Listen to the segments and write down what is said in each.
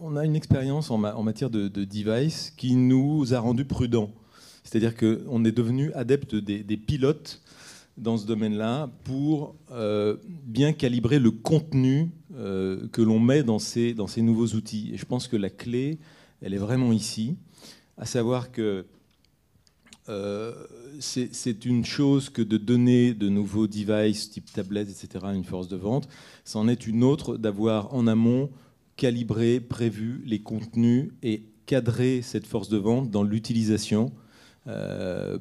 On a une expérience en matière de device qui nous a rendus prudents. C'est-à-dire qu'on est devenu adepte des pilotes dans ce domaine-là pour bien calibrer le contenu que l'on met dans ces nouveaux outils. Et je pense que la clé, elle est vraiment ici, à savoir que c'est une chose que de donner de nouveaux devices type tablette, etc., à une force de vente. C'en est une autre d'avoir en amont calibré, prévu les contenus et cadré cette force de vente dans l'utilisation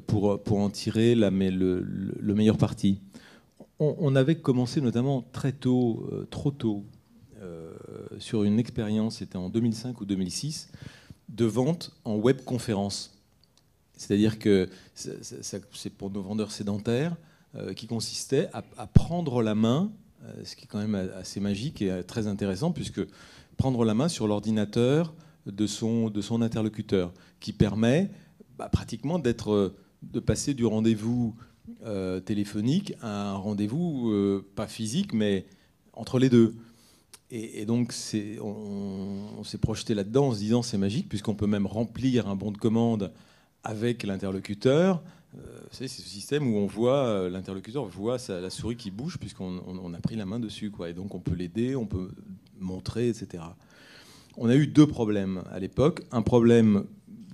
pour en tirer le meilleur parti. On avait commencé notamment très tôt, trop tôt, sur une expérience, c'était en 2005 ou 2006, de vente en webconférence. C'est-à-dire que c'est pour nos vendeurs sédentaires qui consistait à prendre la main, ce qui est quand même assez magique et très intéressant, puisque prendre la main sur l'ordinateur de son interlocuteur, qui permet pratiquement de passer du rendez-vous téléphonique à un rendez-vous pas physique, mais entre les deux. Et donc, on s'est projeté là-dedans en se disant c'est magique, puisqu'on peut même remplir un bon de commande avec l'interlocuteur. C'est ce système où on voit, l'interlocuteur voit la souris qui bouge, puisqu'on a pris la main dessus, quoi. Et donc, on peut l'aider, on peut montrer, etc. On a eu deux problèmes à l'époque. Un problème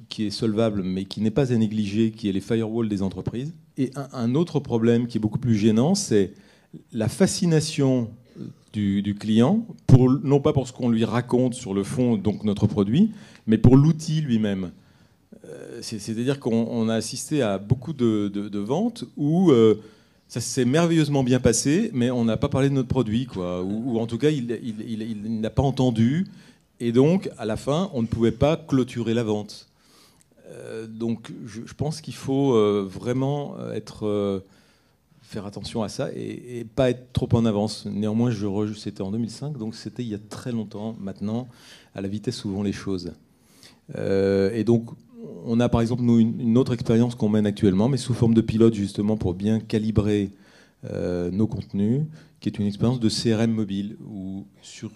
qui est solvable, mais qui n'est pas à négliger, qui est les firewalls des entreprises. Et un autre problème qui est beaucoup plus gênant, c'est la fascination du client, non pas pour ce qu'on lui raconte sur le fond, donc notre produit, mais pour l'outil lui-même. C'est-à-dire qu'on a assisté à beaucoup de ventes où ça s'est merveilleusement bien passé, mais on n'a pas parlé de notre produit, quoi. Ou en tout cas, il n'a pas entendu. Et donc, à la fin, on ne pouvait pas clôturer la vente. Donc, je pense qu'il faut vraiment faire attention à ça et pas être trop en avance. Néanmoins, c'était en 2005, donc c'était il y a très longtemps maintenant, à la vitesse où vont les choses. Et donc, on a par exemple nous, une autre expérience qu'on mène actuellement, mais sous forme de pilote justement pour bien calibrer nos contenus, qui est une expérience de CRM mobile, où sur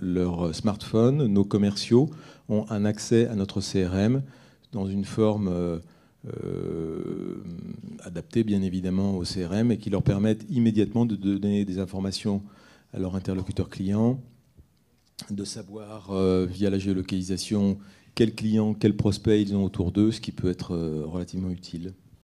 leur smartphone, nos commerciaux ont un accès à notre CRM dans une forme adaptée bien évidemment au CRM et qui leur permettent immédiatement de donner des informations à leur interlocuteur client, de savoir via la géolocalisation quels clients, quels prospects ils ont autour d'eux, ce qui peut être relativement utile.